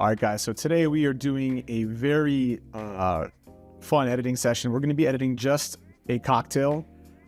All right, guys, so today we are doing a very fun editing session. We're going to be editing just a cocktail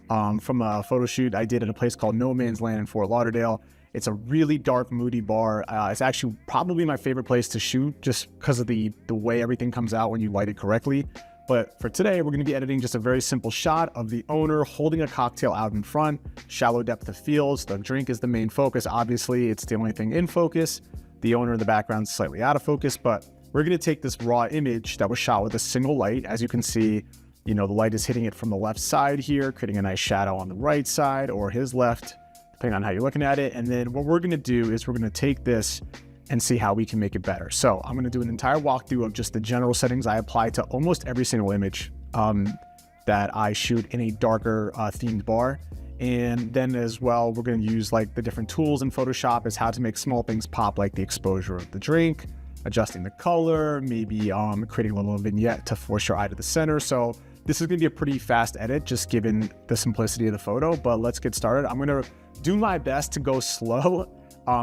from a photo shoot I did at a place called No Man's Land in Fort Lauderdale. It's a really dark, moody bar. It's actually probably my favorite place to shoot just because of the way everything comes out when you light it correctly. But for today, we're going to be editing just a very simple shot of the owner holding a cocktail out in front, shallow depth of fields. The drink is the main focus. Obviously, it's the only thing in focus. The owner in the background is slightly out of focus, but we're going to take this raw image that was shot with a single light. As you can see, the light is hitting it from the left side here, creating a nice shadow on the right side or his left, depending on how you're looking at it. And then what we're going to do is we're going to take this and see how we can make it better. So I'm going to do an entire walkthrough of just the general settings I apply to almost every single image that I shoot in a darker themed bar. And then as well, we're going to use like the different tools in Photoshop as how to make small things pop, like the exposure of the drink, adjusting the color, maybe creating a little vignette to force your eye to the center. So this is going to be a pretty fast edit, just given the simplicity of the photo, but let's get started. I'm going to do my best to go slow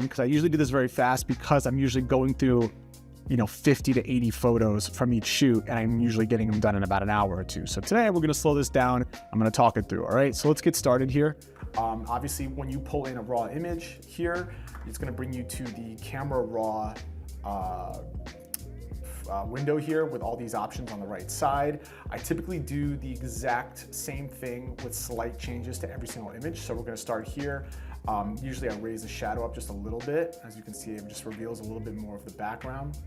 because I usually do this very fast because I'm usually going through 50 to 80 photos from each shoot, and I'm usually getting them done in about an hour or two. So today we're going to slow this down. I'm going to talk it through. All right, so let's get started here. Obviously, when you pull in a raw image here, it's going to bring you to the camera raw window here with all these options on the right side. I typically do the exact same thing with slight changes to every single image. So we're going to start here. Usually I raise the shadow up just a little bit. As you can see, it just reveals a little bit more of the background.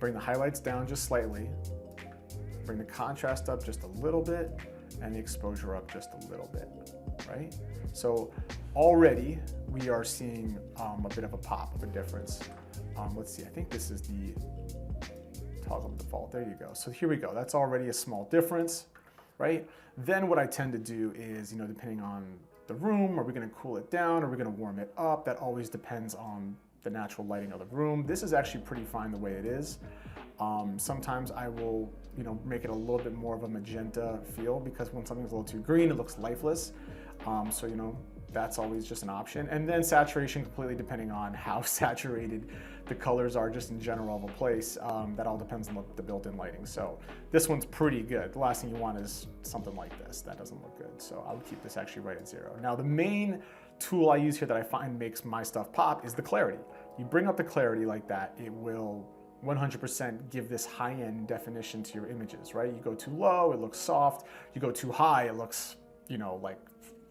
Bring the highlights down just slightly. Bring the contrast up just a little bit and the exposure up just a little bit, right? So already we are seeing a bit of a pop of a difference. Let's see, I think this is the toggle default. There you go. So here we go. That's already a small difference, right? Then what I tend to do is, depending on the room, are we going to cool it down? Are we going to warm it up? That always depends on the natural lighting of the room. This is actually pretty fine the way it is. Sometimes I will, make it a little bit more of a magenta feel because when something's a little too green, it looks lifeless. So, that's always just an option. And then saturation, completely depending on how saturated the colors are just in general of a place. That all depends on the built-in lighting. So this one's pretty good. The last thing you want is something like this. That doesn't look good. So I would keep this actually right at 0. Now the main tool I use here that I find makes my stuff pop is the clarity. You bring up the clarity like that, it will 100% give this high-end definition to your images, right? You go too low, it looks soft. You go too high, it looks, like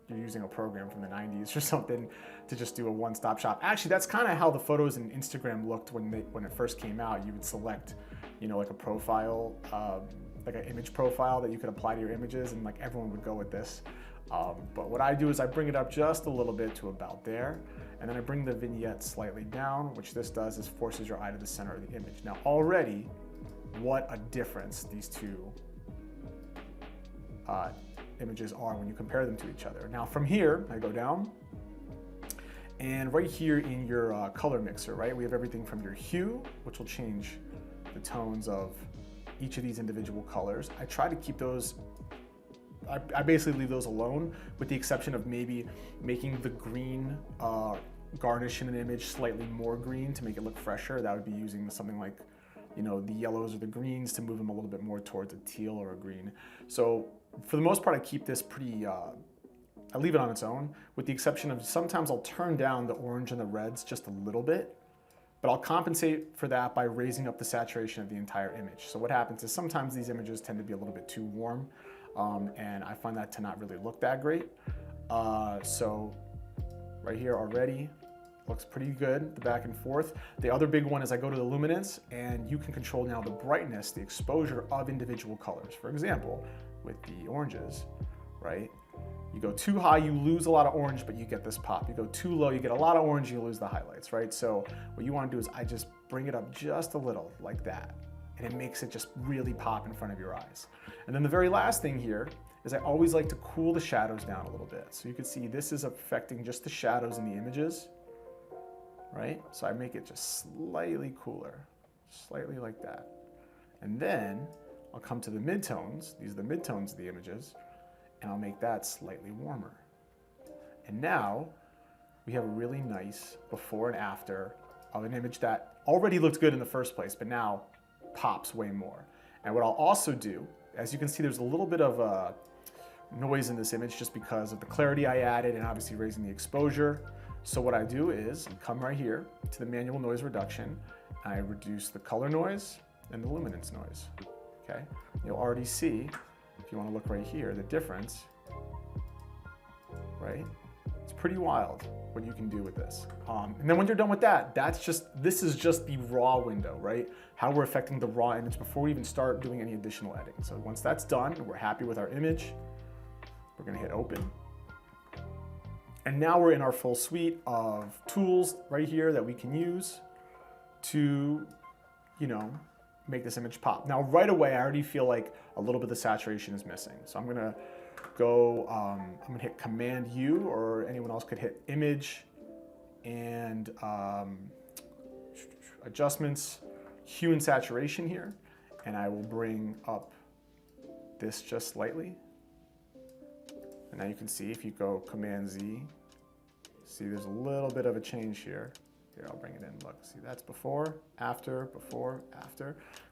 you're using a program from the 90s or something to just do a one-stop shop. Actually, that's kind of how the photos in Instagram looked when it first came out. You would select, like a profile, like an image profile that you could apply to your images, and like everyone would go with this. But what I do is I bring it up just a little bit to about there, and then I bring the vignette slightly down. Which this does is forces your eye to the center of the image. Now already, what a difference these two images are when you compare them to each other. Now from here, I go down, and right here in your color mixer, right, we have everything from your hue, which will change the tones of each of these individual colors. I try to keep those, I basically leave those alone, with the exception of maybe making the green garnish in an image slightly more green to make it look fresher. That would be using something like the yellows or the greens to move them a little bit more towards a teal or a green. So for the most part, I keep this pretty, I leave it on its own, with the exception of sometimes I'll turn down the orange and the reds just a little bit, but I'll compensate for that by raising up the saturation of the entire image. So what happens is sometimes these images tend to be a little bit too warm, and I find that to not really look that great. So right here already, looks pretty good, the back and forth. The other big one is I go to the luminance, and you can control now the brightness, the exposure of individual colors. For example, with the oranges, right? You go too high, you lose a lot of orange, but you get this pop. You go too low, you get a lot of orange, you lose the highlights, right? So what you want to do is I just bring it up just a little like that, and it makes it just really pop in front of your eyes. And then the very last thing here is I always like to cool the shadows down a little bit. So you can see this is affecting just the shadows in the images, right? So I make it just slightly cooler, slightly like that. And then I'll come to the midtones. These are the midtones of the images, and I'll make that slightly warmer. And now we have a really nice before and after of an image that already looked good in the first place, but now pops way more. And what I'll also do, as you can see, there's a little bit of noise in this image just because of the clarity I added and obviously raising the exposure. So what I do is come right here to the manual noise reduction. I reduce the color noise and the luminance noise, okay? You'll already see, if you want to look right here, the difference, right? It's pretty wild what you can do with this. And then when you're done with that, this is just the raw window, right? How we're affecting the raw image before we even start doing any additional editing. So once that's done, we're happy with our image, we're gonna hit open. And now we're in our full suite of tools right here that we can use to, make this image pop. Now, right away, I already feel like a little bit of the saturation is missing. So I'm gonna go, I'm gonna hit Command U, or anyone else could hit Image and Adjustments, Hue and Saturation here. And I will bring up this just slightly. And now you can see if you go Command Z, see there's a little bit of a change here. Here, I'll bring it in, look, see that's before, after.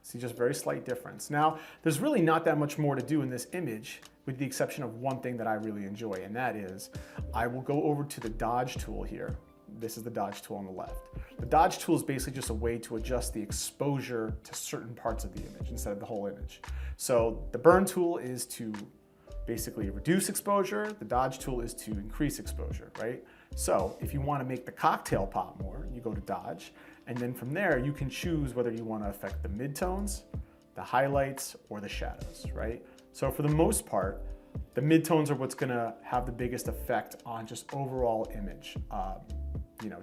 See, just very slight difference. Now, there's really not that much more to do in this image with the exception of one thing that I really enjoy, and that is I will go over to the dodge tool here. This is the dodge tool on the left. The dodge tool is basically just a way to adjust the exposure to certain parts of the image instead of the whole image. So the burn tool is to basically reduce exposure. The dodge tool is to increase exposure, right? So if you want to make the cocktail pop more, you go to dodge, and then from there you can choose whether you want to affect the midtones, the highlights, or the shadows, right? So for the most part, the midtones are what's going to have the biggest effect on just overall image,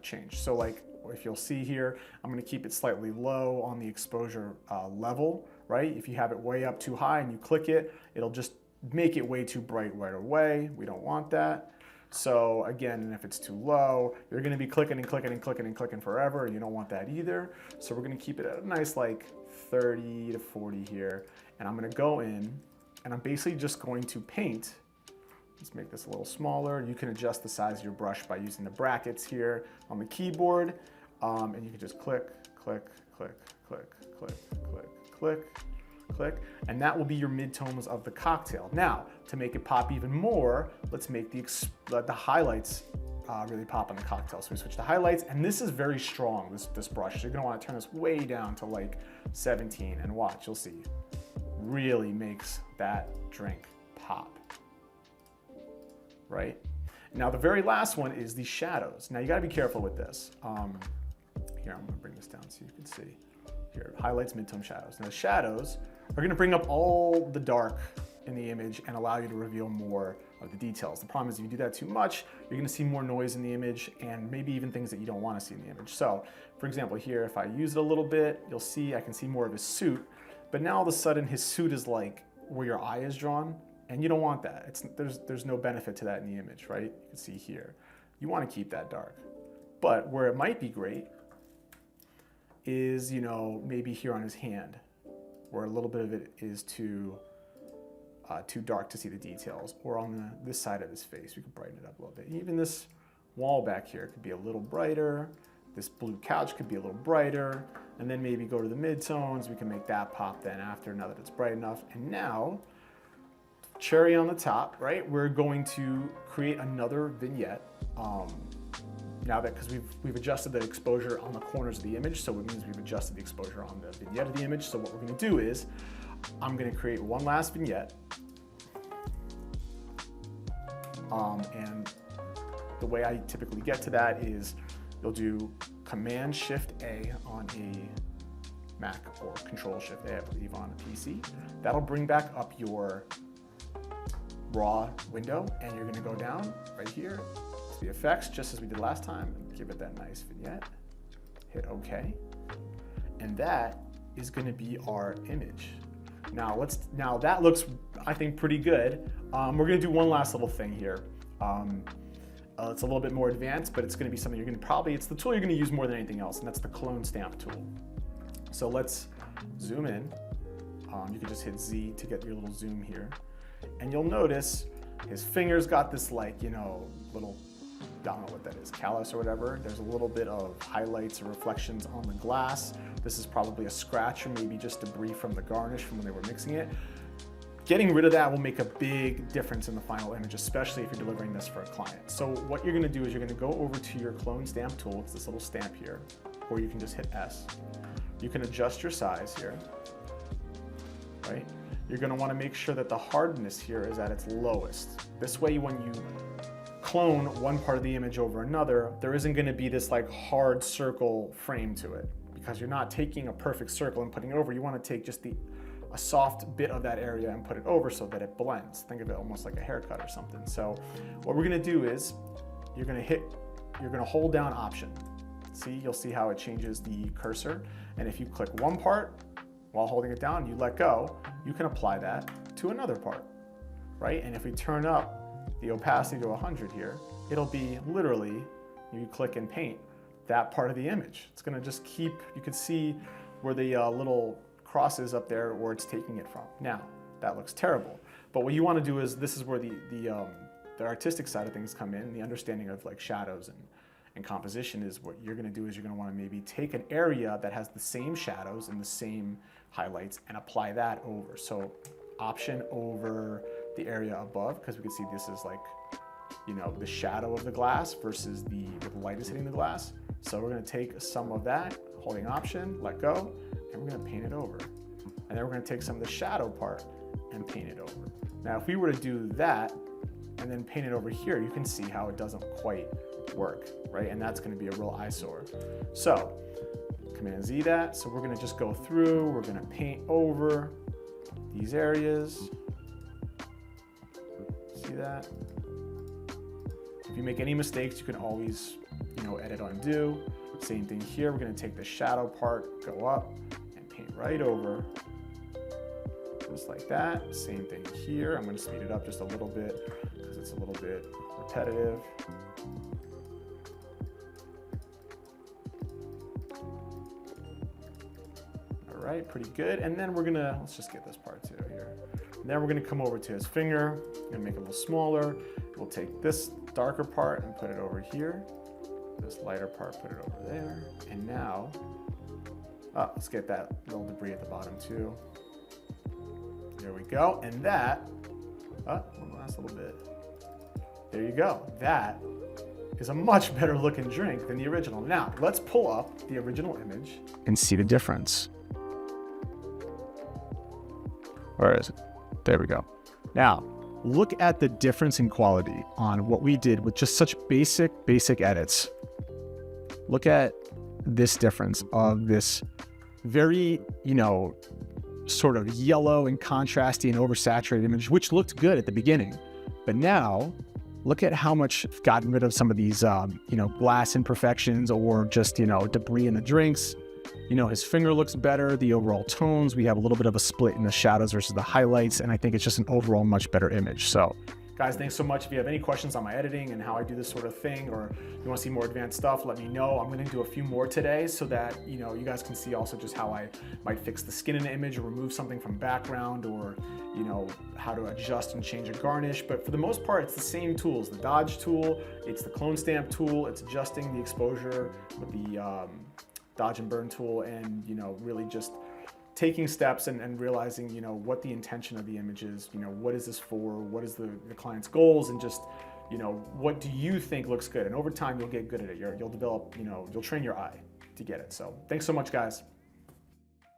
change. So like if you'll see here, I'm going to keep it slightly low on the exposure level, right? If you have it way up too high and you click it, it'll just make it way too bright right away. We don't want that. So again, if it's too low, you're gonna be clicking and clicking and clicking and clicking forever, and you don't want that either. So we're gonna keep it at a nice like 30 to 40 here. And I'm gonna go in and I'm basically just going to paint. Let's make this a little smaller. You can adjust the size of your brush by using the brackets here on the keyboard. And you can just click, click, click, click, click, click, click, click, and that will be your midtones of the cocktail. Now, to make it pop even more, let's make the highlights really pop on the cocktail. So we switch to highlights, and this is very strong, this brush. So you're gonna wanna turn this way down to like 17, and watch, you'll see. Really makes that drink pop, right? Now, the very last one is the shadows. Now, you gotta be careful with this. Here, I'm gonna bring this down so you can see. Here, highlights, midtone, shadows. Now, the shadows are gonna bring up all the dark in the image and allow you to reveal more of the details. The problem is if you do that too much, you're gonna see more noise in the image and maybe even things that you don't wanna see in the image. So, for example, here, if I use it a little bit, you'll see I can see more of his suit, but now all of a sudden his suit is like where your eye is drawn, and you don't want that. There's no benefit to that in the image, right? You can see here. You wanna keep that dark. But where it might be great is, maybe here on his hand, where a little bit of it is too dark to see the details, or on this side of his face, we could brighten it up a little bit. Even this wall back here could be a little brighter. This blue couch could be a little brighter, and then maybe go to the midtones. We can make that pop then after, now that it's bright enough. And now, cherry on the top, right? We're going to create another vignette. Now that, because we've adjusted the exposure on the corners of the image, so it means we've adjusted the exposure on the vignette of the image. So what we're gonna do is, I'm gonna create one last vignette. And the way I typically get to that is, you'll do Command-Shift-A on a Mac, or Control-Shift-A, I believe, on a PC. That'll bring back up your raw window, and you're gonna go down right here, the effects, just as we did last time, and give it that nice vignette. Hit OK. And that is going to be our image. Now that looks, I think, pretty good. We're going to do one last little thing here. It's a little bit more advanced, but it's going to be something you're going to it's the tool you're going to use more than anything else, and that's the clone stamp tool. So let's zoom in. You can just hit Z to get your little zoom here. And you'll notice his fingers got this little I don't know what that is, callus or whatever. There's a little bit of highlights or reflections on the glass. This is probably a scratch or maybe just debris from the garnish from when they were mixing it. Getting rid of that will make a big difference in the final image, especially if you're delivering this for a client. So what you're gonna do is you're gonna go over to your clone stamp tool. It's this little stamp here, or you can just hit S. You can adjust your size here, right? You're gonna wanna make sure that the hardness here is at its lowest. This way, when you clone one part of the image over another, there isn't gonna be this like hard circle frame to it, because you're not taking a perfect circle and putting it over. You wanna take just a soft bit of that area and put it over so that it blends. Think of it almost like a haircut or something. So what we're gonna do is you're gonna hold down Option. See, you'll see how it changes the cursor. And if you click one part while holding it down, you let go, you can apply that to another part, right? And if we turn up the opacity to 100 here, it'll be literally, you click and paint that part of the image. It's gonna just keep, you can see where the little crosses up there where it's taking it from. Now, that looks terrible. But what you wanna do is, this is where the artistic side of things come in, the understanding of like shadows and composition is what you're gonna do is you're gonna wanna maybe take an area that has the same shadows and the same highlights and apply that over. So Option over the area above, because we can see this is like, you know, the shadow of the glass versus the light is hitting the glass. So we're gonna take some of that, holding Option, let go, and we're gonna paint it over. And then we're gonna take some of the shadow part and paint it over. Now, if we were to do that and then paint it over here, you can see how it doesn't quite work, right? And that's gonna be a real eyesore. So, Command Z that. So we're gonna just go through, we're gonna paint over these areas. See that? If you make any mistakes, you can always, you know, edit, undo. Same thing here, we're gonna take the shadow part, go up, and paint right over, just like that. Same thing here. I'm gonna speed it up just a little bit, because it's a little bit repetitive. All right, pretty good. And then we're gonna, let's just get this part too here. And then we're gonna come over to his finger and make it a little smaller. We'll take this darker part and put it over here. This lighter part, put it over there. And now, let's get that little debris at the bottom too. There we go. And that, one last little bit. There you go. That is a much better looking drink than the original. Now, let's pull up the original image and see the difference. Where is it? There we go. Now, look at the difference in quality on what we did with just such basic edits. Look at this difference of this very, you know, sort of yellow and contrasty and oversaturated image, which looked good at the beginning. But now, look at how much I've gotten rid of some of these, you know, glass imperfections or just, you know, debris in the drinks. You know, his finger looks better, the overall tones, we have a little bit of a split in the shadows versus the highlights, and I think it's just an overall much better image. So, guys, thanks so much. If you have any questions on my editing and how I do this sort of thing, or you want to see more advanced stuff, let me know. I'm going to do a few more today so that, you know, you guys can see also just how I might fix the skin in an image or remove something from background, or, you know, how to adjust and change a garnish. But for the most part, it's the same tools. The dodge tool, it's the clone stamp tool, it's adjusting the exposure with the dodge and burn tool, and, you know, really just taking steps and realizing, you know, what the intention of the image is, you know, what is this for, what is the client's goals, and just, you know, what do you think looks good? And over time, you'll get good at it. You'll develop, you know, you'll train your eye to get it. So thanks so much, guys.